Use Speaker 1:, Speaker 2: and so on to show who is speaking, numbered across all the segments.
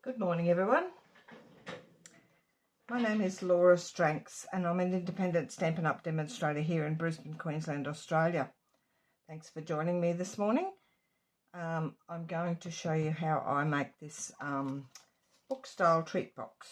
Speaker 1: Good morning, everyone. My name is Laura Stranks and I'm an independent Stampin' Up! Demonstrator here in Brisbane, Queensland, Australia. Thanks for joining me this morning. I'm going to show you how I make this book style treat box.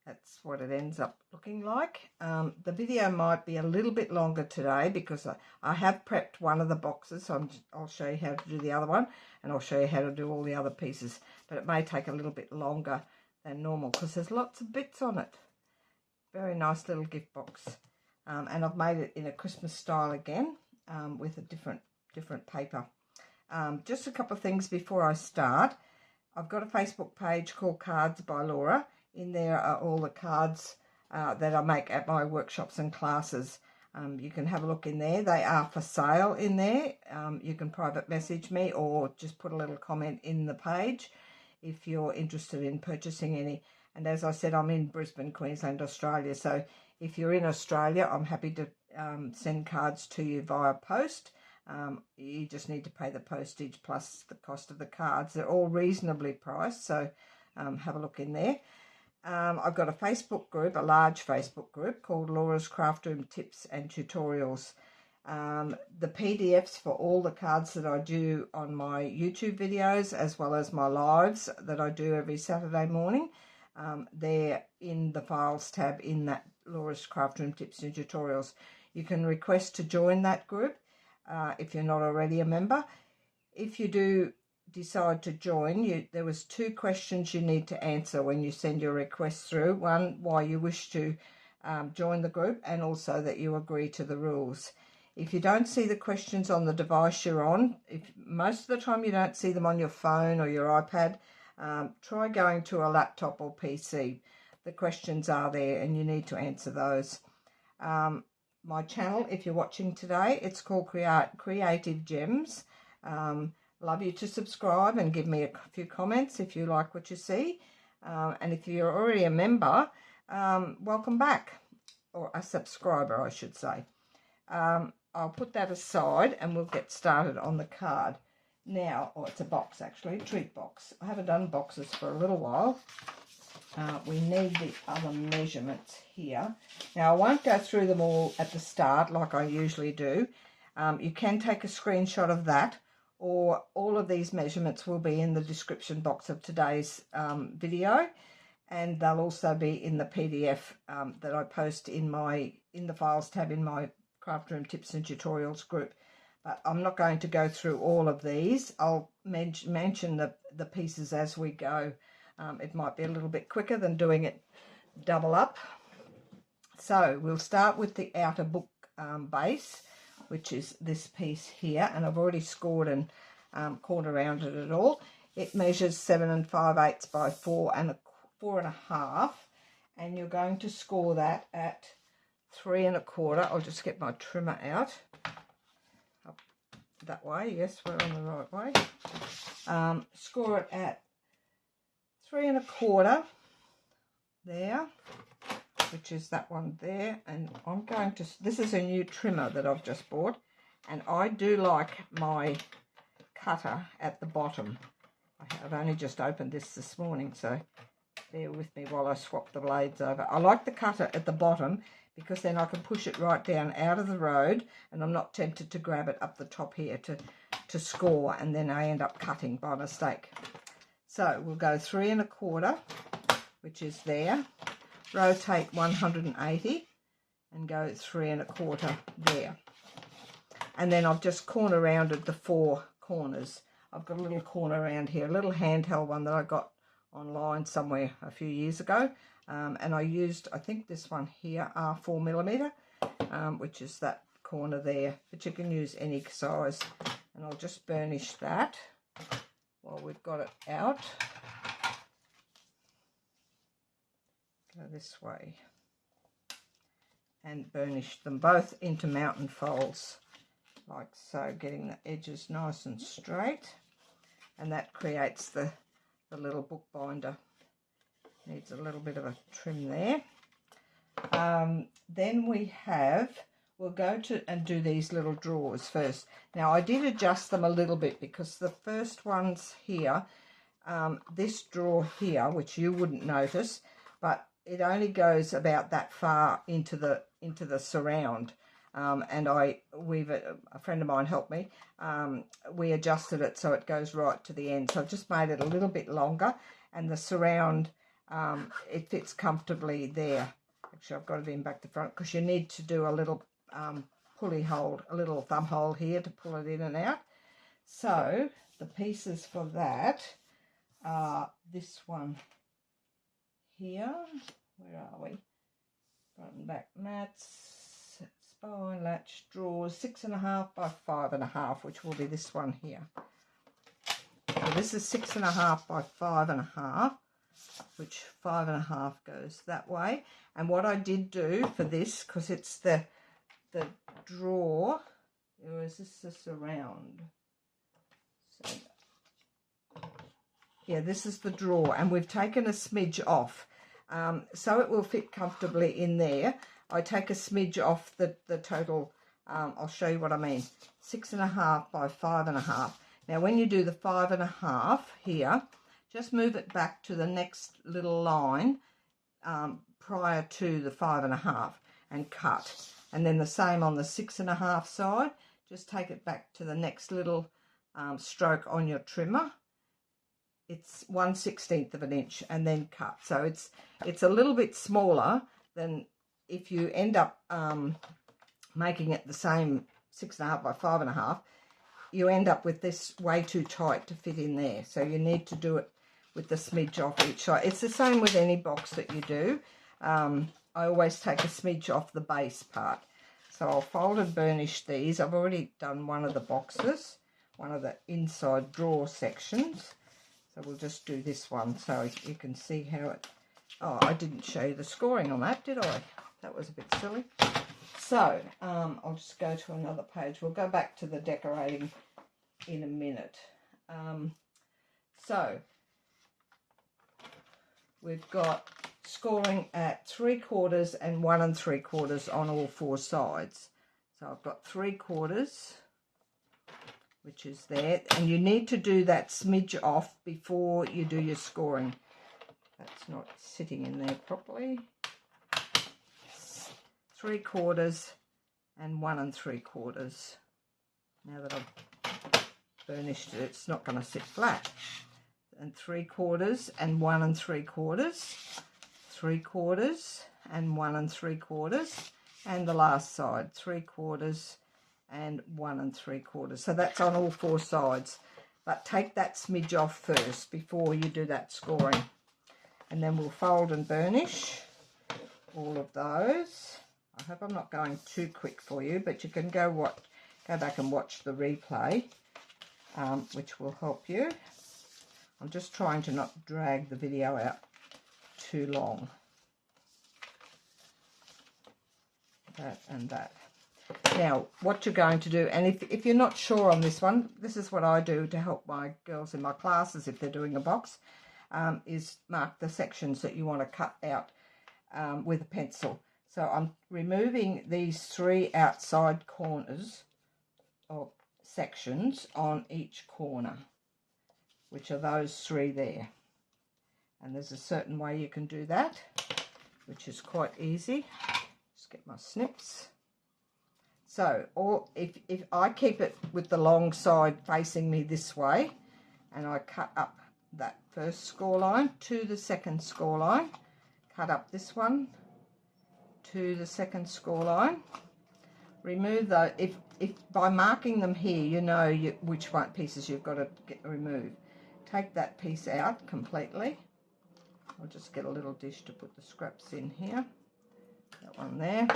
Speaker 1: That's what it ends up looking like. The video might be a little bit longer today because I have prepped one of the boxes, so I'll show you how to do the other one, and I'll show you how to do all the other pieces, but it may take a little bit longer than normal because there's lots of bits on it. Very nice little gift box, and I've made it in a Christmas style again with a different paper. Just a couple of things before I start. I've got a Facebook page called Cards by Laura. In there are all the cards that I make at my workshops and classes. You can have a look in there. They are for sale in there. You can private message me or just put a little comment in the page if you're interested in purchasing any. And as I said, I'm in Brisbane, Queensland, Australia. So if you're in Australia, I'm happy to send cards to you via post. You just need to pay the postage plus the cost of the cards. They're all reasonably priced, so have a look in there. I've got a Facebook group, a large Facebook group called Laura's Craft Room Tips and Tutorials. The PDFs for all the cards that I do on my YouTube videos, as well as my lives that I do every Saturday morning, they're in the Files tab in that Laura's Craft Room Tips and Tutorials. You can request to join that group if you're not already a member. If you do decide to join, there was 2 questions you need to answer when you send your request through. One, why you wish to join the group, and also that you agree to the rules. If you don't see the questions on the device you're on, if most of the time you don't see them on your phone or your iPad, try going to a laptop or PC. The questions are there and you need to answer those. My channel, if you're watching today, it's called Creative Gems. Love you to subscribe and give me a few comments if you like what you see. And if you're already a member, welcome back, or a subscriber, I should say. I'll put that aside and we'll get started on the card. Now, it's a box actually, treat box. I haven't done boxes for a little while. We need the other measurements here. Now, I won't go through them all at the start like I usually do. You can take a screenshot of that, or all of these measurements will be in the description box of today's video, and they'll also be in the PDF that I post in the Files tab in my Craft Room Tips and Tutorials group. But I'm not going to go through all of these. I'll mention the pieces as we go. It might be a little bit quicker than doing it double up. So we'll start with the outer book base, which is this piece here, and I've already scored and corner rounded it all. It measures 7 5/8 by 4 1/2, and you're going to score that at 3 1/4. I'll just get my trimmer out. Up that way, yes, we're on the right way. Score it at 3 1/4 there, which is that one there, and I'm going to, this is a new trimmer that I've just bought, and I do like my cutter at the bottom. I've only just opened this morning, so bear with me while I swap the blades over. I like the cutter at the bottom because then I can push it right down out of the road, and I'm not tempted to grab it up the top here to score, and then I end up cutting by mistake. So we'll go 3 1/4, which is there. Rotate 180 and go 3 1/4 there. And then I've just corner rounded the 4 corners. I've got a little corner around here, a little handheld one that I got online somewhere a few years ago. And I used, I think this one here, R4mm, which is that corner there, but you can use any size. And I'll just burnish that while we've got it out. Go this way and burnish them both into mountain folds like so, getting the edges nice and straight, and that creates the little book binder. Needs a little bit of a trim there. Then we'll go to and do these little drawers first. Now I did adjust them a little bit because the first ones here this drawer here, which you wouldn't notice, but it only goes about that far into the surround. And a friend of mine helped me. We adjusted it so it goes right to the end. So I've just made it a little bit longer, and the surround, it fits comfortably there. Actually, I've got it in back to front because you need to do a little pulley hold, a little thumb hold here to pull it in and out. So the pieces for that are this one here. Where are we? Front and back mats, spine, latch, drawers, 6.5 by 5.5, which will be this one here. So this is 6.5 by 5.5, which 5.5 goes that way. And what I did do for this, because it's the drawer, or is this the surround? So, yeah, this is the drawer, and we've taken a smidge off, so it will fit comfortably in there. I take a smidge off the total. I'll show you what I mean. 6.5 by 5.5. Now, when you do the 5.5 here, just move it back to the next little line prior to the 5.5 and cut. And then the same on the 6.5 side. Just take it back to the next little stroke on your trimmer. It's 1/16 of an inch, and then cut. So it's a little bit smaller than if you end up making it the same 6.5 by 5.5. You end up with this way too tight to fit in there. So you need to do it with the smidge off each side. It's the same with any box that you do. I always take a smidge off the base part. So I'll fold and burnish these. I've already done one of the boxes, one of the inside drawer sections. So we'll just do this one so you can see how it... Oh, I didn't show you the scoring on that, did I? That was a bit silly. So I'll just go to another page. We'll go back to the decorating in a minute. So we've got scoring at 3/4 and 1 3/4 on all 4 sides. So I've got 3/4, which is there, and you need to do that smidge off before you do your scoring. That's not sitting in there properly. 3/4 and 1 3/4. Now that I've burnished it, it's not going to sit flat. And 3/4 and 1 3/4. 3/4 and 1 3/4, and the last side 3/4 and 1 3/4. So that's on all 4 sides, but take that smidge off first before you do that scoring, and then we'll fold and burnish all of those. I hope I'm not going too quick for you, but you can go back and watch the replay, which will help you. I'm just trying to not drag the video out too long. That and that. Now, what you're going to do, and if you're not sure on this one, this is what I do to help my girls in my classes if they're doing a box, is mark the sections that you want to cut out with a pencil. So I'm removing these 3 outside corners or sections on each corner, which are those 3 there. And there's a certain way you can do that, which is quite easy. Just get my snips. So if I keep it with the long side facing me this way, and I cut up that first score line to the second score line, cut up this one to the second score line, remove those. If by marking them here, you know which one pieces you've got to remove. Take that piece out completely. I'll just get a little dish to put the scraps in here. That one there.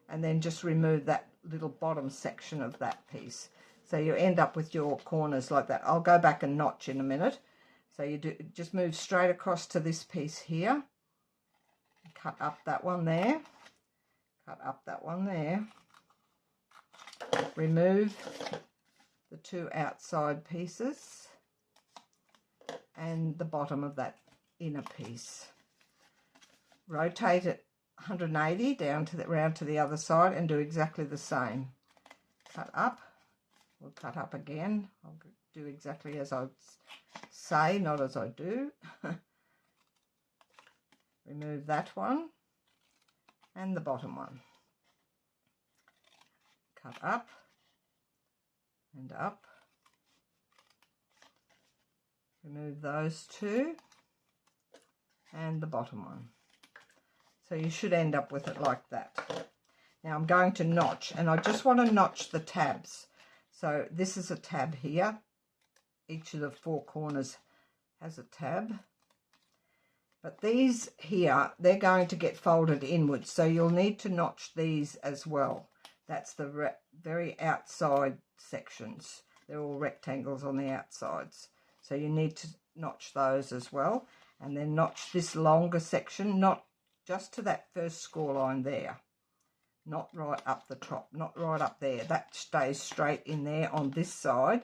Speaker 1: And then just remove that little bottom section of that piece. So you end up with your corners like that. I'll go back and notch in a minute. So you just move straight across to this piece here. Cut up that one there. Cut up that one there. Remove the 2 outside pieces and the bottom of that inner piece. Rotate it 180 down to round to the other side and do exactly the same. Cut up. We'll cut up again. I'll do exactly as I say, not as I do. Remove that one and the bottom one. Cut up and up. Remove those two and the bottom one. So you should end up with it like that. Now I'm going to notch, and I just want to notch the tabs. So this is a tab here. Each of the four corners has a tab. But these here, they're going to get folded inwards, so you'll need to notch these as well. That's the very outside sections. They're all rectangles on the outsides. So you need to notch those as well. And then notch this longer section, not just to that first score line there. Not right up the top, not right up there. That stays straight in there on this side.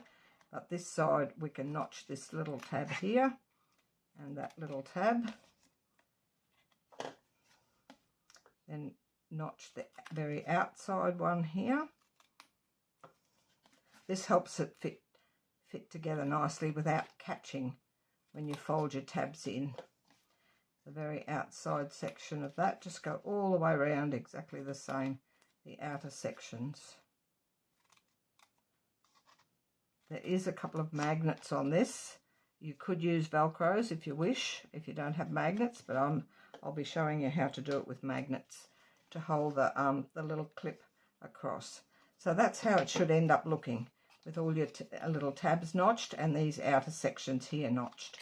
Speaker 1: But this side, we can notch this little tab here and that little tab. Then notch the very outside one here. This helps it fit together nicely without catching when you fold your tabs in. The very outside section of that, just go all the way around exactly the same, the outer sections. There is a couple of magnets on this. You could use Velcros if you wish, if you don't have magnets, but I'll be showing you how to do it with magnets to hold the little clip across. So that's how it should end up looking, with all your little tabs notched and these outer sections here notched.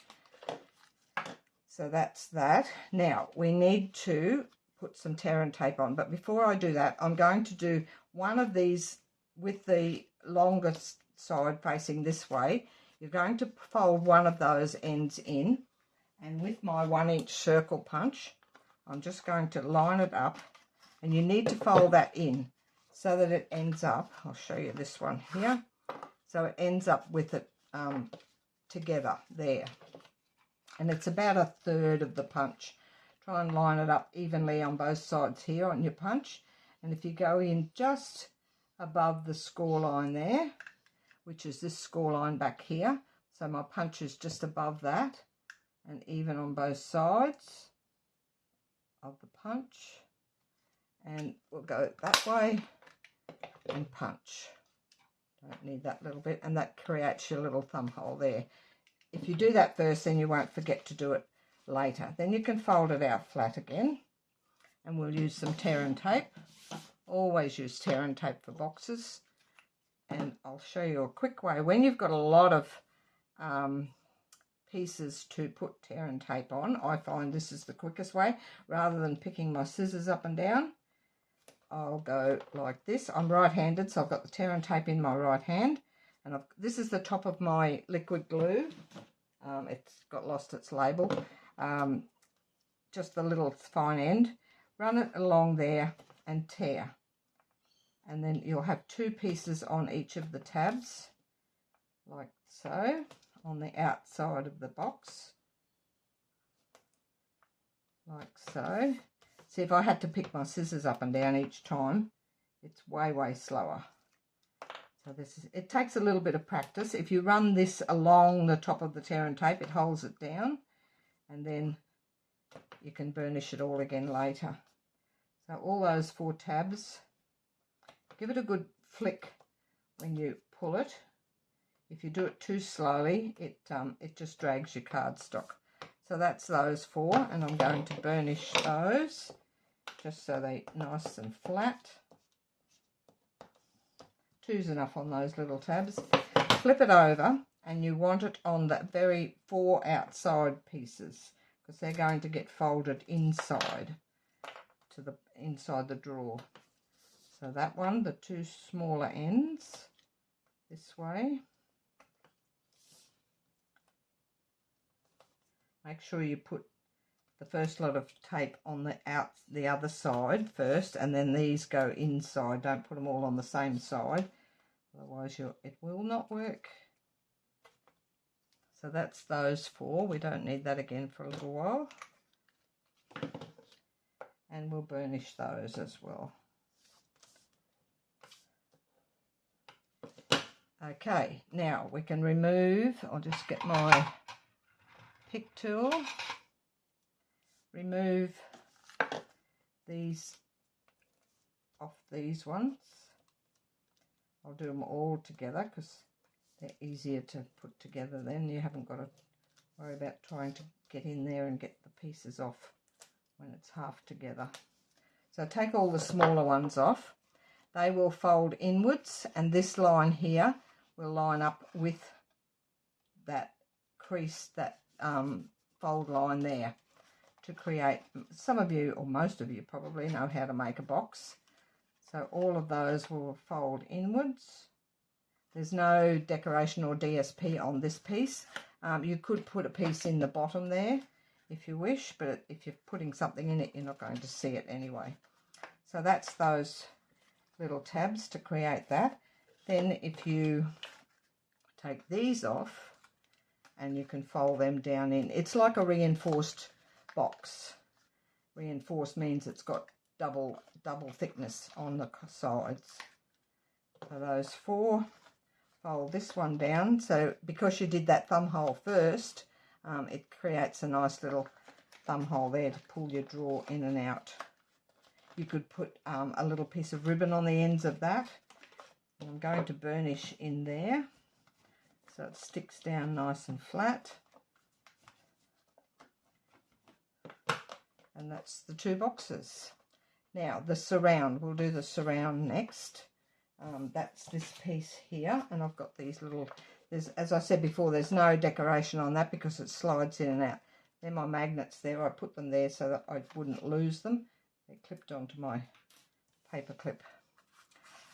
Speaker 1: So that's that. Now we need to put some tear and tape on, but before I do that, I'm going to do one of these with the longest side facing this way. You're going to fold one of those ends in, and with my 1-inch circle punch, I'm just going to line it up, and you need to fold that in so that it ends up, I'll show you this one here, so it ends up with it together there. And it's about 1/3 of the punch. Try and line it up evenly on both sides here on your punch. And if you go in just above the score line there, which is this score line back here, so my punch is just above that, and even on both sides of the punch, and we'll go that way and punch. Don't need that little bit, and that creates your little thumb hole there. If you do that first, then you won't forget to do it later. Then you can fold it out flat again, and we'll use some tear and tape. Always use tear and tape for boxes. And I'll show you a quick way. When you've got a lot of pieces to put tear and tape on, I find this is the quickest way. Rather than picking my scissors up and down, I'll go like this. I'm right-handed, so I've got the tear and tape in my right hand. And this is the top of my liquid glue. It's got lost its label. Just the little fine end. Run it along there and tear. And then you'll have 2 pieces on each of the tabs, like so, on the outside of the box, like so. See, if I had to pick my scissors up and down each time, it's way, way slower. So it takes a little bit of practice. If you run this along the top of the tear and tape, it holds it down, and then you can burnish it all again later. So all those 4 tabs, give it a good flick when you pull it. If you do it too slowly, it just drags your cardstock. So that's those 4, and I'm going to burnish those just so they're nice and flat. 2's enough on those little tabs. Flip it over, and you want it on the very 4 outside pieces, because they're going to get folded inside the drawer. So that one, the 2 smaller ends this way. Make sure you put the first lot of tape on the other side first, and then these go inside. Don't put them all on the same side, otherwise it will not work. So that's those 4. We don't need that again for a little while. And we'll burnish those as well. Okay, now we can remove, I'll just get my pick tool, remove these off these ones. I'll do them all together because they're easier to put together then. You haven't got to worry about trying to get in there and get the pieces off when it's half together. So take all the smaller ones off. They will fold inwards, and this line here will line up with that crease, that fold line there, to create, some of you or most of you probably know how to make a box. So all of those will fold inwards. There's no decoration or DSP on this piece. You could put a piece in the bottom there if you wish, but if you're putting something in it, you're not going to see it anyway. So that's those little tabs to create that. Then if you take these off, and you can fold them down in, it's like a reinforced box. Reinforced means it's got double thickness on the sides. So those four, fold this one down. So because you did that thumb hole first, it creates a nice little thumb hole there to pull your drawer in and out. You could put a little piece of ribbon on the ends of that. And I'm going to burnish in there so it sticks down nice and flat. And that's the two boxes. Now the surround, we'll do the surround next. That's this piece here, and I've got these little, as I said before, there's no decoration on that because it slides in and out. They're my magnets there. I put them there so that I wouldn't lose them. They're clipped onto my paper clip.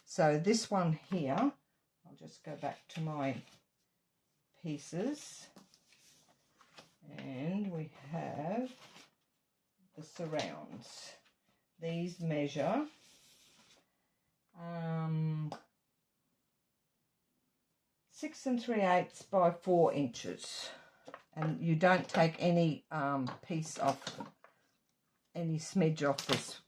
Speaker 1: So this one here, I'll just go back to my pieces, and we have the surrounds. These measure 6 3/8 by 4 inches, and you don't take any piece off, any smidge off this.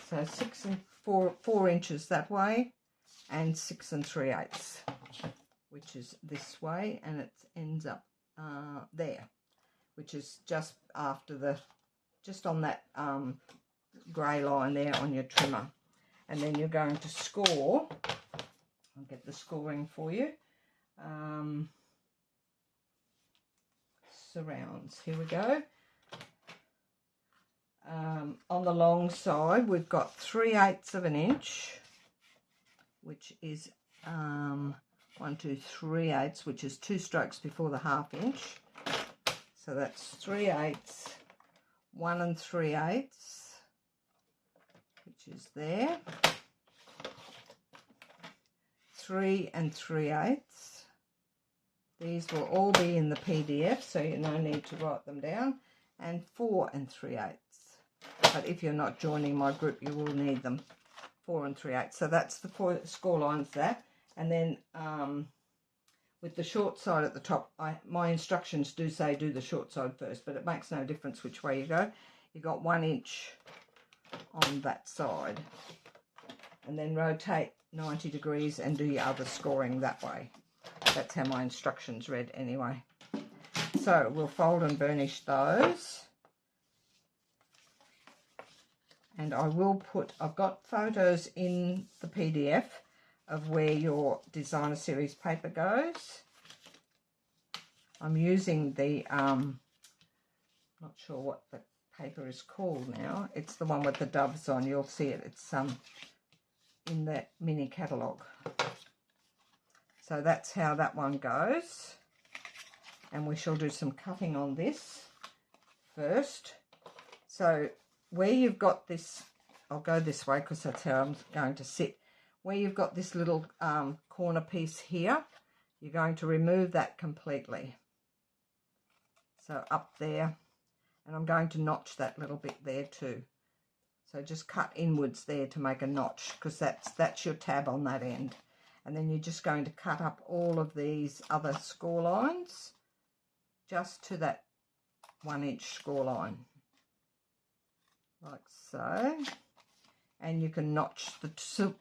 Speaker 1: So 6 and 4 inches that way, and 6 3/8, which is this way, and it ends up there, which is just after the, just on that grey line there on your trimmer. And then you're going to score. I'll get the scoring for you. Surrounds, here we go. On the long side, we've got 3/8 of an inch, which is 1, 2, 3/8, which is 2 strokes before the 1/2 inch. So that's 3/8, 1 3/8, which is there. 3 3/8. These will all be in the PDF, so you no need to write them down. And 4 3/8. But if you're not joining my group, you will need them. 4 3/8. So that's the 4 score lines there. And then with the short side at the top, my instructions do say do the short side first, but it makes no difference which way you go. You got 1 inch on that side, and then rotate 90 degrees and do your other scoring that way. That's how my instructions read anyway. So we'll fold and burnish those. And I will put, I've got photos in the PDF of where your designer series paper goes. I'm using the, not sure what the paper is called now. It's the one with the doves on. You'll see it. It's in the mini catalogue. So that's how that one goes. And we shall do some cutting on this first. So where you've got this, I'll go this way because that's how I'm going to sit. Where you've got this little corner piece here, you're going to remove that completely. So up there, and I'm going to notch that little bit there too. So just cut inwards there to make a notch, because that's your tab on that end. And then you're just going to cut up all of these other score lines just to that 1 inch score line, like so. and you can notch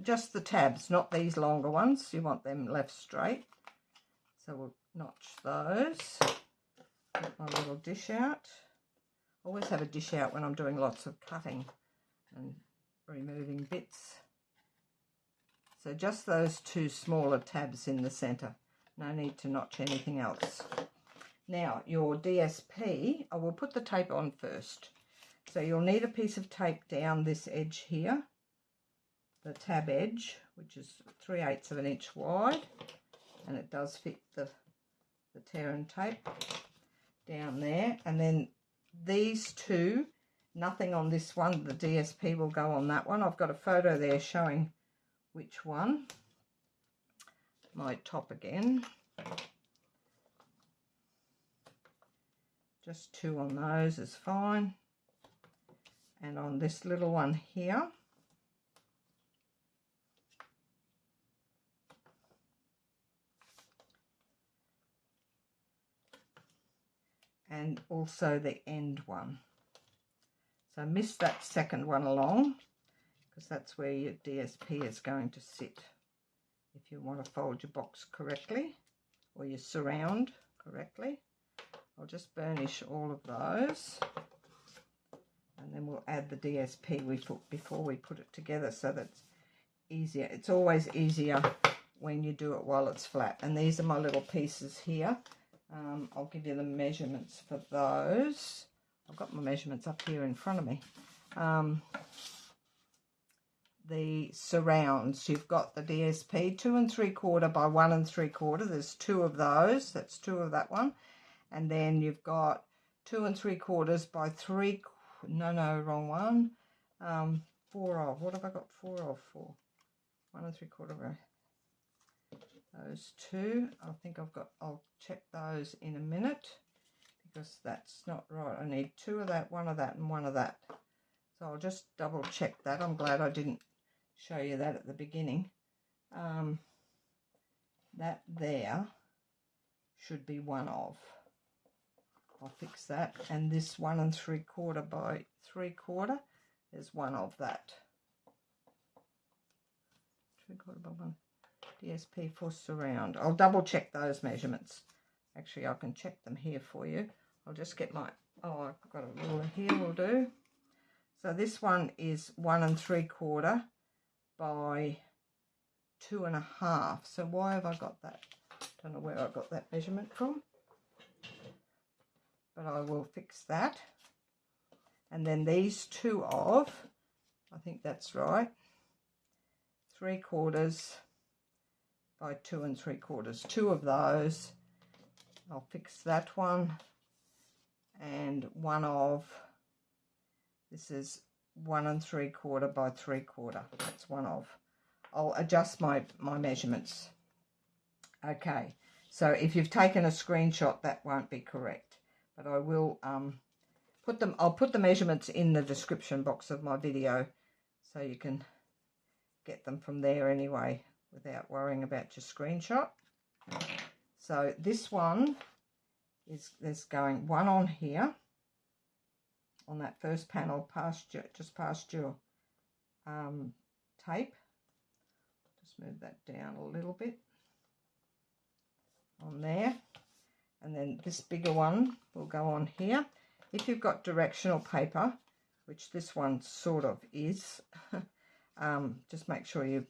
Speaker 1: just the tabs, not these longer ones. You want them left straight. So we'll notch those. Get my little dish out. Always have a dish out when I'm doing lots of cutting and removing bits. So just those two smaller tabs in the centre. No need to notch anything else. Now your DSP, I will put the tape on first. So you'll need a piece of tape down this edge here, the tab edge, which is 3/8 of an inch wide, and it does fit the tear and tape down there. And then these two, nothing on this one, the DSP will go on that one. I've got a photo there showing which one. My top again. Just two on those is fine. And on this little one here, and also the end one. So miss that second one along, because that's where your DSP is going to sit if you want to fold your box correctly or your surround correctly. I'll just burnish all of those, and then we'll add the DSP we put before we put it together, so that's easier. It's always easier when you do it while it's flat. And these are my little pieces here. I'll give you the measurements for those. I've got my measurements up here in front of me. The surrounds, you've got the DSP 2 3/4 by 1 3/4. There's two of those. That's two of that one. And then you've got 2 3/4 by 3. No, wrong one. 4 of. What have I got 4 of for? 1 3/4. Those two. I think I'll check those in a minute, because that's not right. I need 2 of that, 1 of that, and 1 of that. So I'll just double check that. I'm glad I didn't show you that at the beginning. That there should be 1 of. I'll fix that. And this 1 3/4 by 3/4, there's 1 of that. 3/4 by 1. DSP for surround. I'll double check those measurements. Actually, I can check them here for you. I'll just get my, I've got a ruler here, will do. So this one is 1 3/4 by 2 1/2. So why have I got that? Don't know where I got that measurement from, but I will fix that. And then these 2 of, I think that's right, 3/4 by 2 3/4. 2 of those. I'll fix that one. And 1 of, this is 1 3/4 by 3/4. That's 1 of. I'll adjust my measurements. Okay, so if you've taken a screenshot, that won't be correct, but I will I'll put the measurements in the description box of my video, so you can get them from there anyway without worrying about your screenshot. So this one is, there's going 1 on here on that first panel just past your tape. Just move that down a little bit on there, and then this bigger one will go on here. If you've got directional paper, which this one sort of is, just make sure you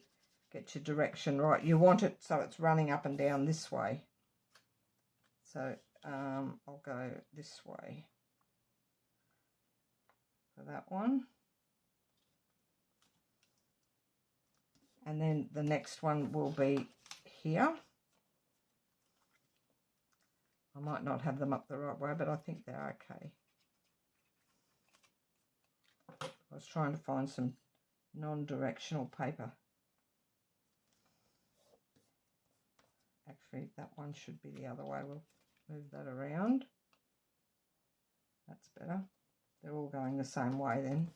Speaker 1: get your direction right. You want it so it's running up and down this way. So I'll go this way for that one. And then the next one will be here. I might not have them up the right way, but I think they're okay. I was trying to find some non-directional paper. Actually, that one should be the other way. We'll move that around. That's better. They're all going the same way then.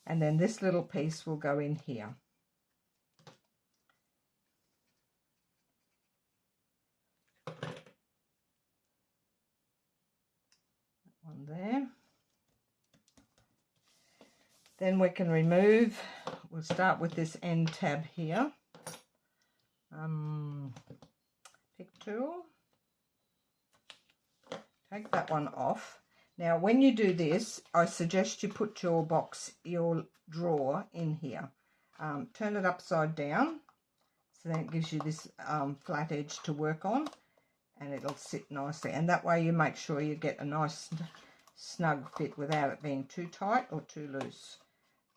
Speaker 1: And then this little piece will go in here. That one there. then we can remove, we'll start with this end tab here. Pick tool, take that one off. Now when you do this, I suggest you put your drawer in here. Turn it upside down, so then it gives you this flat edge to work on, and it'll sit nicely, and that way you make sure you get a nice snug fit without it being too tight or too loose.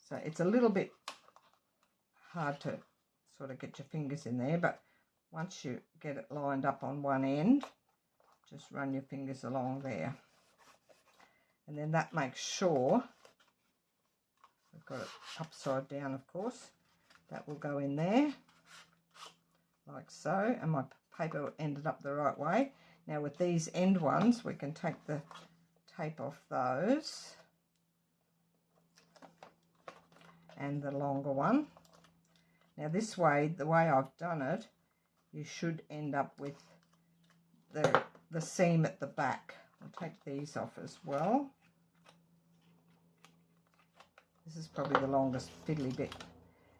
Speaker 1: So it's a little bit hard to sort of get your fingers in there, but once you get it lined up on one end, just run your fingers along there, and then that makes sure we've got it upside down, of course. That will go in there like so, and my paper ended up the right way. Now with these end ones, we can take the tape off those, and the longer one. Now this way, the way I've done it, you should end up with the seam at the back. I'll take these off as well. This is probably the longest fiddly bit.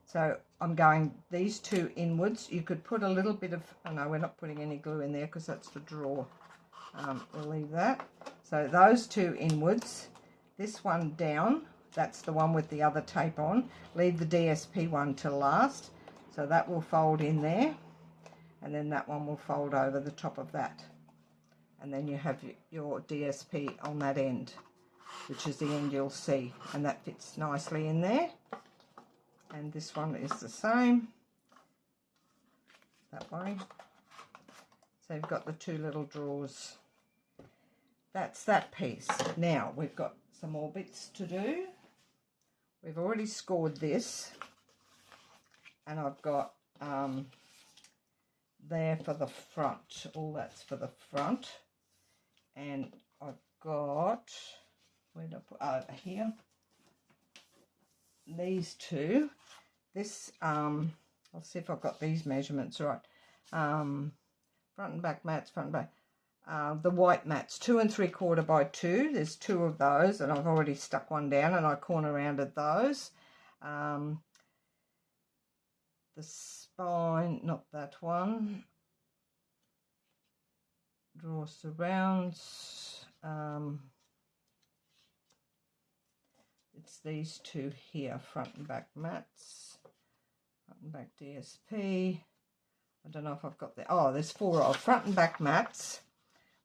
Speaker 1: So I'm going these two inwards. You could put a little bit of, oh no, we're not putting any glue in there because that's the drawer. We'll leave that. So those two inwards, this one down, that's the one with the other tape on. Leave the DSP one till last. So that will fold in there, and then that one will fold over the top of that. And then you have your DSP on that end, which is the end you'll see, and that fits nicely in there. And this one is the same, that way. So you've got the two little drawers. That's that piece. Now we've got some more bits to do. We've already scored this, and I've got there for the front. All that's for the front, and I've got, where did I put, over here, these two. This I'll see if I've got these measurements right. Front and back mats, front and back. The white mats, 2 3/4 by 2. There's 2 of those, and I've already stuck one down, and I corner rounded those. The spine, not that one. Draw surrounds. It's these two here, front and back mats, front and back DSP. I don't know if I've got the, oh, there's 4 of front and back mats,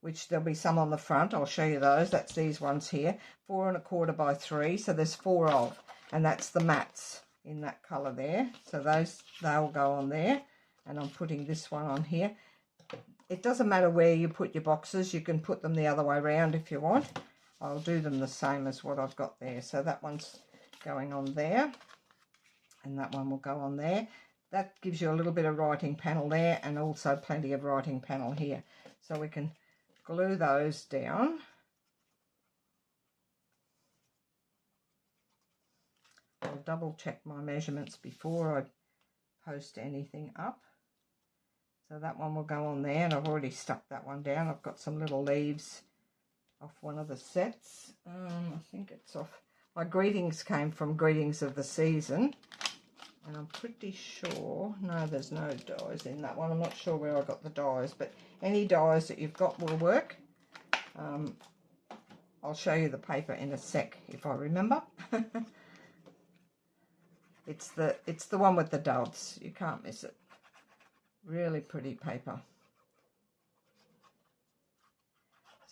Speaker 1: which there'll be some on the front. I'll show you those. That's these ones here, 4 1/4 by 3. So there's 4 of, and that's the mats in that colour there. So those, they'll go on there, and I'm putting this one on here. It doesn't matter where you put your boxes. You can put them the other way around if you want. I'll do them the same as what I've got there. So that one's going on there, and that one will go on there. That gives you a little bit of writing panel there, and also plenty of writing panel here. So we can glue those down. I'll double check my measurements before I post anything up. So that one will go on there, and I've already stuck that one down. I've got some little leaves off one of the sets. I think it's off. My greetings came from Greetings of the Season, and I'm pretty sure, no, there's no dies in that one. I'm not sure where I got the dies, but any dies that you've got will work. I'll show you the paper in a sec if I remember. It's the one with the doves. You can't miss it. Really pretty paper.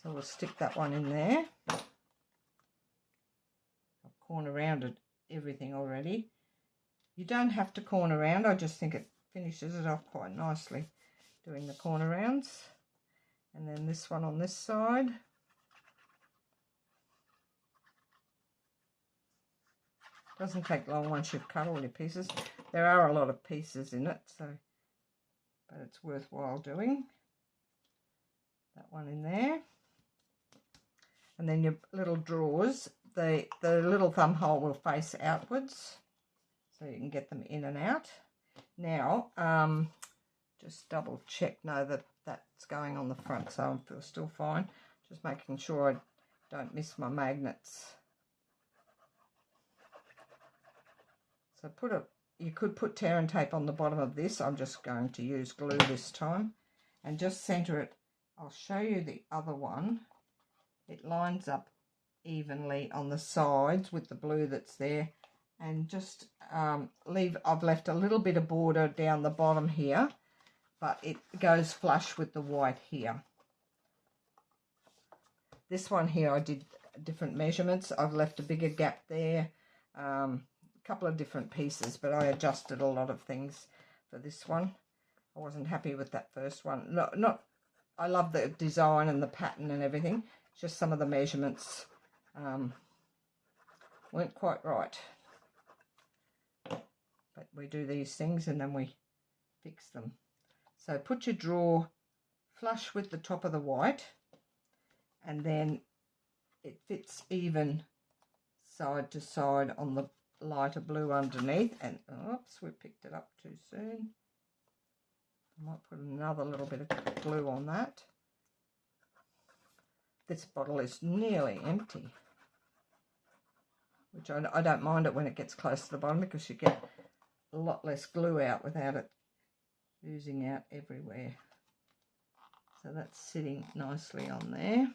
Speaker 1: So we'll stick that one in there. I've corner rounded everything already. You don't have to corner round. I just think it finishes it off quite nicely doing the corner rounds. And then this one on this side. Doesn't take long once you've cut all your pieces. There are a lot of pieces in it, so but it's worthwhile doing. That one in there. And then your little drawers, the little thumb hole will face outwards, so you can get them in and out. Now, just double check, no, that's going on the front, so I feel still fine. Just making sure I don't miss my magnets. So you could put tear and tape on the bottom of this. I'm just going to use glue this time and just center it. I'll show you the other one. It lines up evenly on the sides with the blue that's there, and just I've left a little bit of border down the bottom here, but it goes flush with the white here. This one here I did different measurements. I've left a bigger gap there, a couple of different pieces, but I adjusted a lot of things for this one. I wasn't happy with that first one. I love the design and the pattern and everything. Just some of the measurements weren't quite right. But we do these things and then we fix them. So put your drawer flush with the top of the white, and then it fits even side to side on the lighter blue underneath. And oops, we picked it up too soon. I might put another little bit of glue on that. This bottle is nearly empty, which I don't mind it when it gets close to the bottom, because you get a lot less glue out without it oozing out everywhere. So that's sitting nicely on there,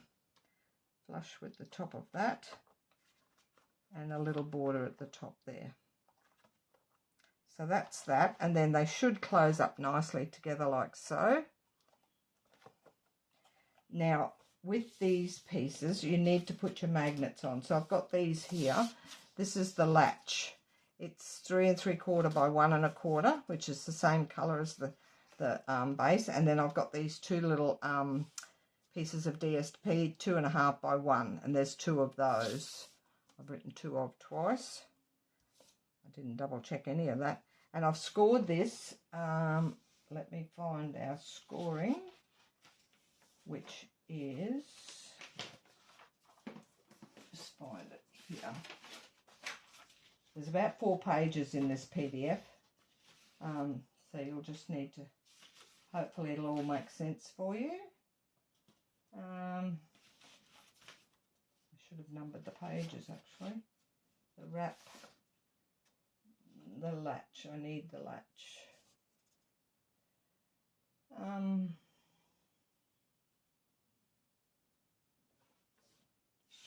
Speaker 1: flush with the top of that, and a little border at the top there. So that's that, and then they should close up nicely together like so. Now, with these pieces, you need to put your magnets on. So I've got these here. This is the Latch. It's 3 3/4 by 1 1/4, which is the same colour as the base. And then I've got these two little pieces of DSP, 2 1/2 by 1, and there's 2 of those. I've written 2 of twice. I didn't double check any of that. And I've scored this. Let me find our scoring, which is, just find it here. There's about 4 pages in this PDF, so you'll just need to, hopefully it'll all make sense for you. I should have numbered the pages actually. The wrap, the latch, I need the latch.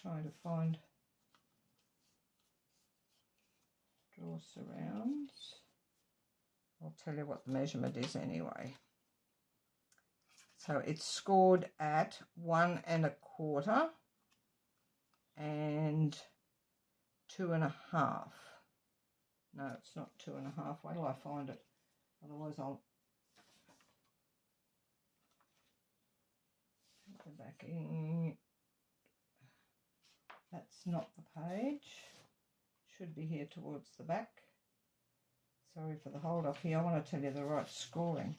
Speaker 1: Trying to find draw surrounds. I'll tell you what the measurement is anyway. So it's scored at 1 1/4 and 2 1/2. No, it's not 2 1/2. Where do I find it? Otherwise I'll go back in. That's not the page. Should be here towards the back. Sorry for the hold up here. I want to tell you the right scoring.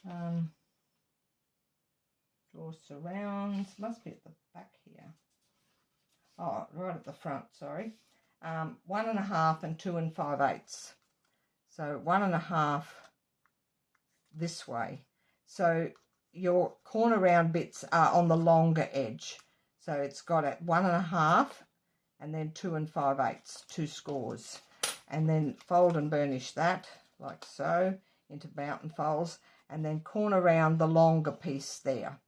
Speaker 1: Draw surrounds. Must be at the back here. Oh, right at the front, sorry. 1 1/2 and 2 5/8. So 1 1/2 this way. So your corner round bits are on the longer edge. So it's got at 1 1/2 and then 2 5/8, 2 scores. And then fold and burnish that like so into mountain folds, and then corner round the longer piece there,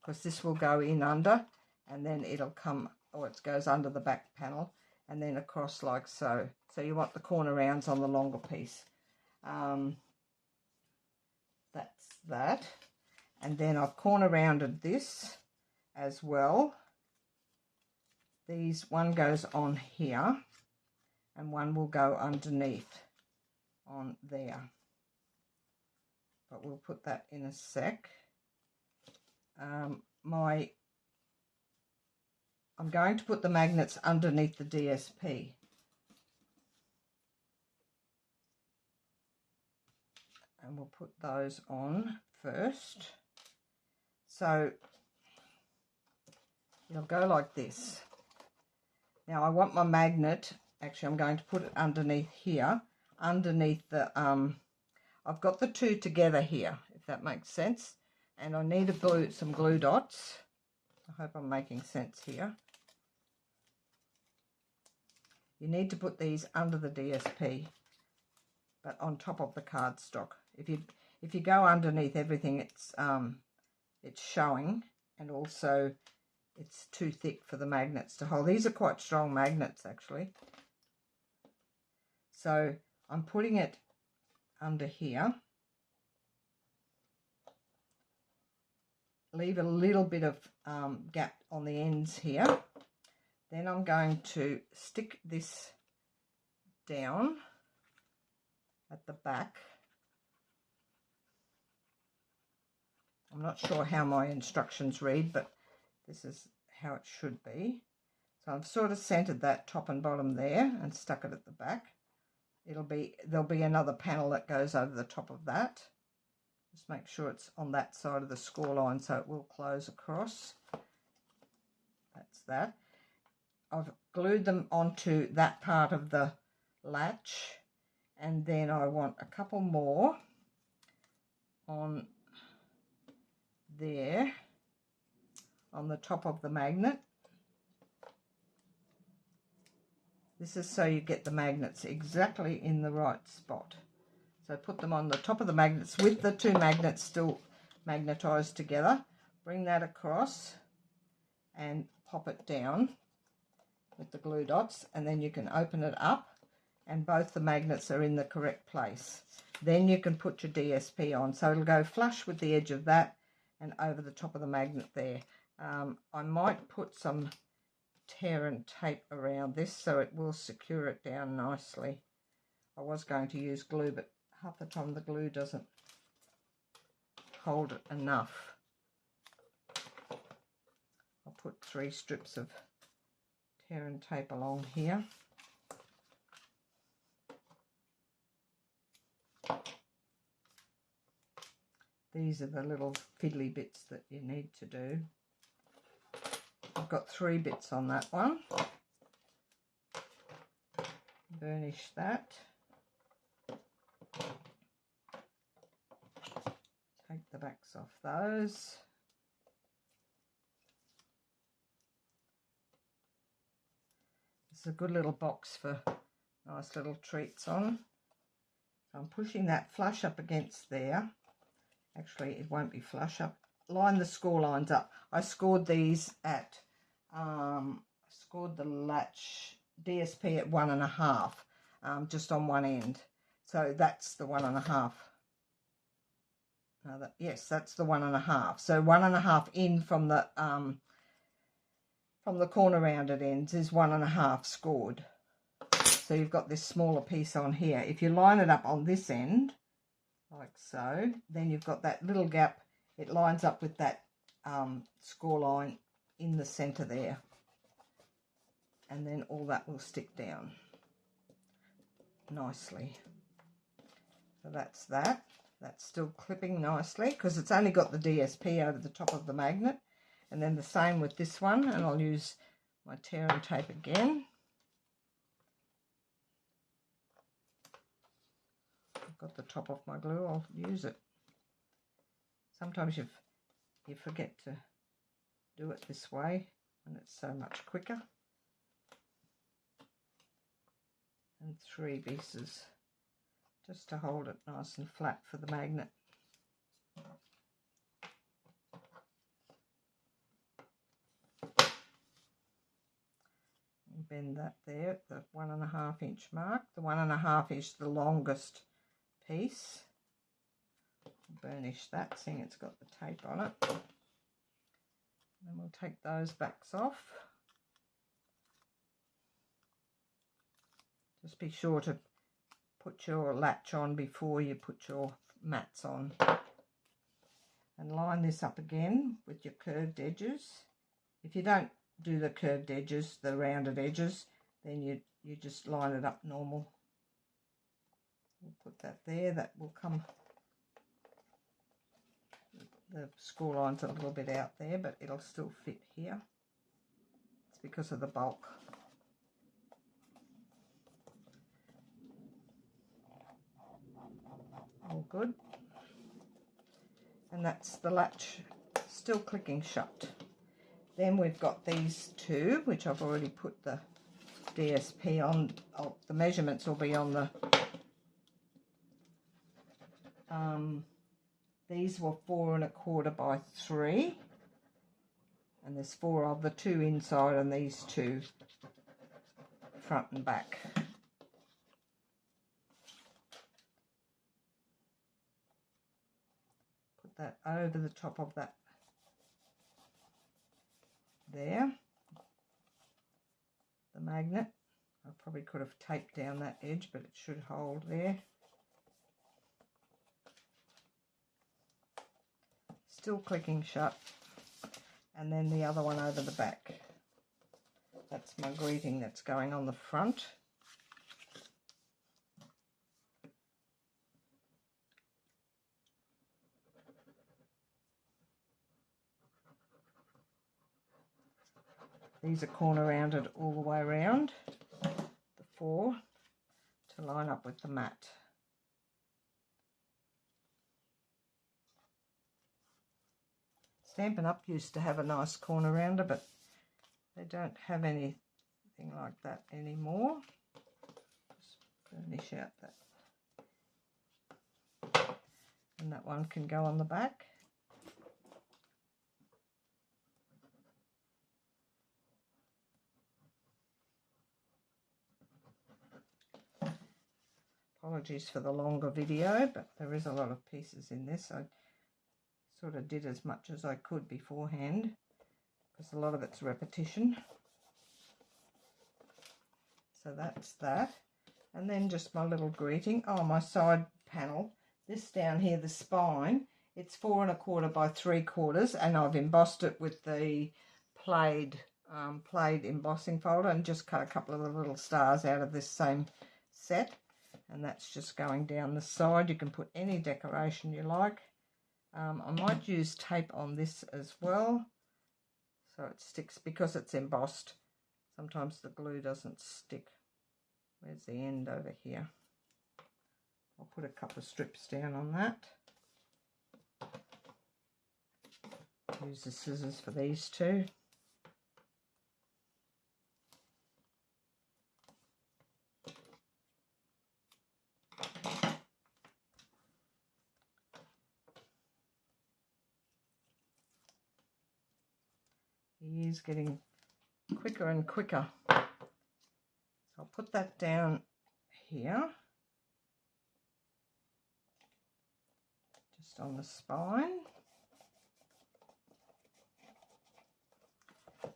Speaker 1: because this will go in under, and then it'll come, or it goes under the back panel, and then across like so. So you want the corner rounds on the longer piece. That's that. And then I've corner rounded this as well. One goes on here and one will go underneath on there, but we'll put that in a sec. I'm going to put the magnets underneath the DSP. And we'll put those on first. So it'll go like this. Now I want my magnet, actually I'm going to put it underneath here, underneath the, I've got the 2 together here, if that makes sense. And I need some glue dots. I hope I'm making sense here. You need to put these under the DSP, but on top of the cardstock. If you go underneath everything, it's showing, and also it's too thick for the magnets to hold. These are quite strong magnets actually. So I'm putting it under here. Leave a little bit of gap on the ends here. Then I'm going to stick this down at the back. I'm not sure how my instructions read, but this is how it should be. So I've sort of centered that top and bottom there and stuck it at the back. There'll be another panel that goes over the top of that. Just make sure it's on that side of the score line so it will close across. That's that. I've glued them onto that part of the latch, and then I want a couple more on there on the top of the magnet. This is so you get the magnets exactly in the right spot. So put them on the top of the magnets with the two magnets still magnetized together. Bring that across and pop it down with the glue dots, and then you can open it up and both the magnets are in the correct place. Then you can put your DSP on. So it'll go flush with the edge of that and over the top of the magnet there. I might put some tear and tape around this so it will secure it down nicely. I was going to use glue, but half the time the glue doesn't hold it enough. I'll put 3 strips of tear and tape along here. These are the little fiddly bits that you need to do. I've got 3 bits on that one. Burnish that. Take the backs off those. This is a good little box for nice little treats on. So I'm pushing that flush up against there. Actually, it won't be flush up. Line the score lines up. I scored these at, scored the Latch DSP at 1.5, just on one end. So that's the 1.5. No, yes, that's the 1.5. So 1.5 in from the corner rounded ends is 1.5 scored. So you've got this smaller piece on here. If you line it up on this end, like so, then you've got that little gap. It lines up with that score line in the center there, and then all that will stick down nicely. So that's that. That's still clipping nicely because it's only got the DSP over the top of the magnet. And then the same with this one, and I'll use my tear and tape again. I've got the top off my glue, I'll use it. Sometimes you forget to do it this way, and it's so much quicker. And 3 pieces just to hold it nice and flat for the magnet. And bend that there at the 1.5 inch mark. The 1.5 is the longest piece. Burnish that, seeing it's got the tape on it. And then we'll take those backs off. Just be sure to put your latch on before you put your mats on. And line this up again with your curved edges. If you don't do the curved edges, the rounded edges, then you just line it up normal. We'll put that there. That will come, the score line's a little bit out there, but it'll still fit here. It's because of the bulk. All good. And that's the latch still clicking shut. Then we've got these 2, which I've already put the Back DSP on, the measurements will be on the, these were 4 1/4 by 3, and there's 4 of the 2 inside and these 2 front and back. Put that over the top of that there, the magnet. I probably could have taped down that edge, but it should hold there. Still clicking shut, and then the other one over the back. That's my greeting that's going on the front. These are corner rounded all the way around, the 4, to line up with the mat. Stampin' Up used to have a nice corner rounder, but they don't have anything like that anymore. Just burnish out that. And that one can go on the back. Apologies for the longer video, but there is a lot of pieces in this. I sort of did as much as I could beforehand because a lot of it's repetition. So that's that. And then just my little greeting. Oh, my side panel. This down here, the spine, it's 4 1/4 by 3/4, and I've embossed it with the plaid embossing folder and just cut a couple of the little stars out of this same set. And that's just going down the side. You can put any decoration you like. I might use tape on this as well, so it sticks, because it's embossed. Sometimes the glue doesn't stick. Where's the end over here? I'll put a couple of strips down on that. Use the scissors for these two. He is getting quicker and quicker. So I'll put that down here, just on the spine.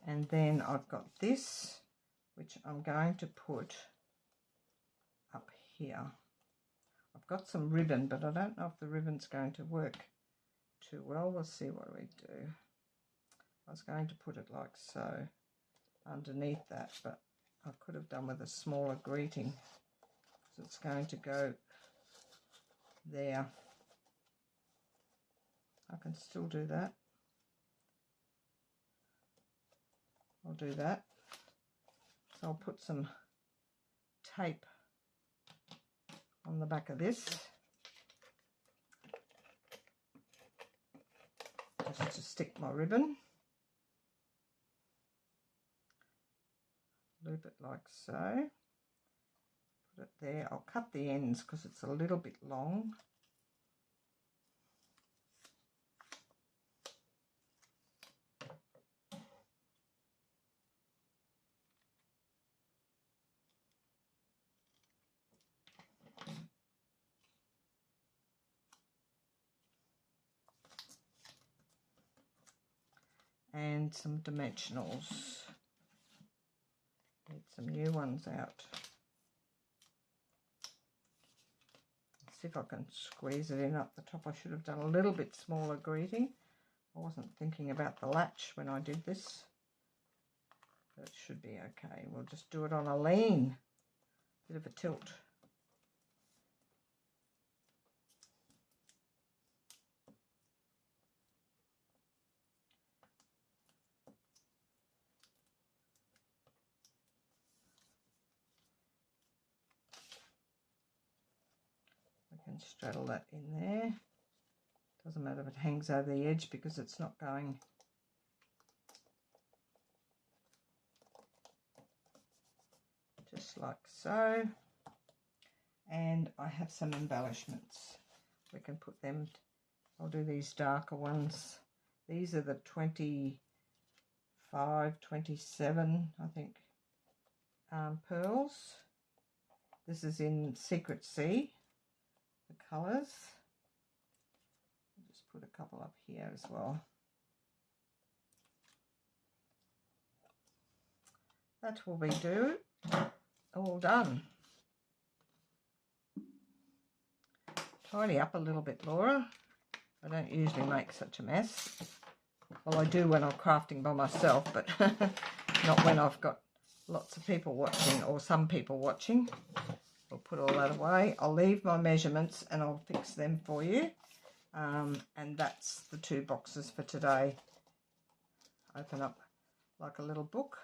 Speaker 1: And then I've got this, which I'm going to put up here. I've got some ribbon, but I don't know if the ribbon's going to work too well. We'll see what we do. I was going to put it like so underneath that, but I could have done with a smaller greeting, because it's going to go there. I can still do that. I'll do that. So I'll put some tape on the back of this, just to stick my ribbon. Loop it like so. Put it there. I'll cut the ends because it's a little bit long. And some dimensionals. Need some new ones out. Let's see if I can squeeze it in up the top. I should have done a little bit smaller greeting. I wasn't thinking about the latch when I did this, but it should be okay. We'll just do it on a lean, bit of a tilt. And straddle that in there. Doesn't matter if it hangs over the edge because it's not going. just like so. And I have some embellishments. We can put them, I'll do these darker ones. These are the 25, 27, I think, pearls. This is in Secret Sea, the colours. I'll just put a couple up here as well. That will be all done. Tidy up a little bit, Laura. I don't usually make such a mess. Well, I do when I'm crafting by myself, but not when I've got lots of people watching or some people watching. We'll put all that away. I'll leave my measurements and I'll fix them for you. And that's the 2 boxes for today. Open up like a little book,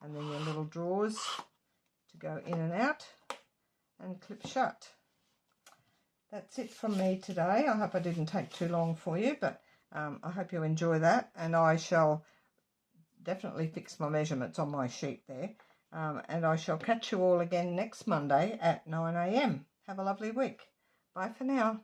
Speaker 1: and then your little drawers to go in and out, and clip shut. That's it from me today. I hope I didn't take too long for you, but I hope you enjoy that, and I shall definitely fix my measurements on my sheet there, and I shall catch you all again next Monday at 9 AM. Have a lovely week. Bye for now.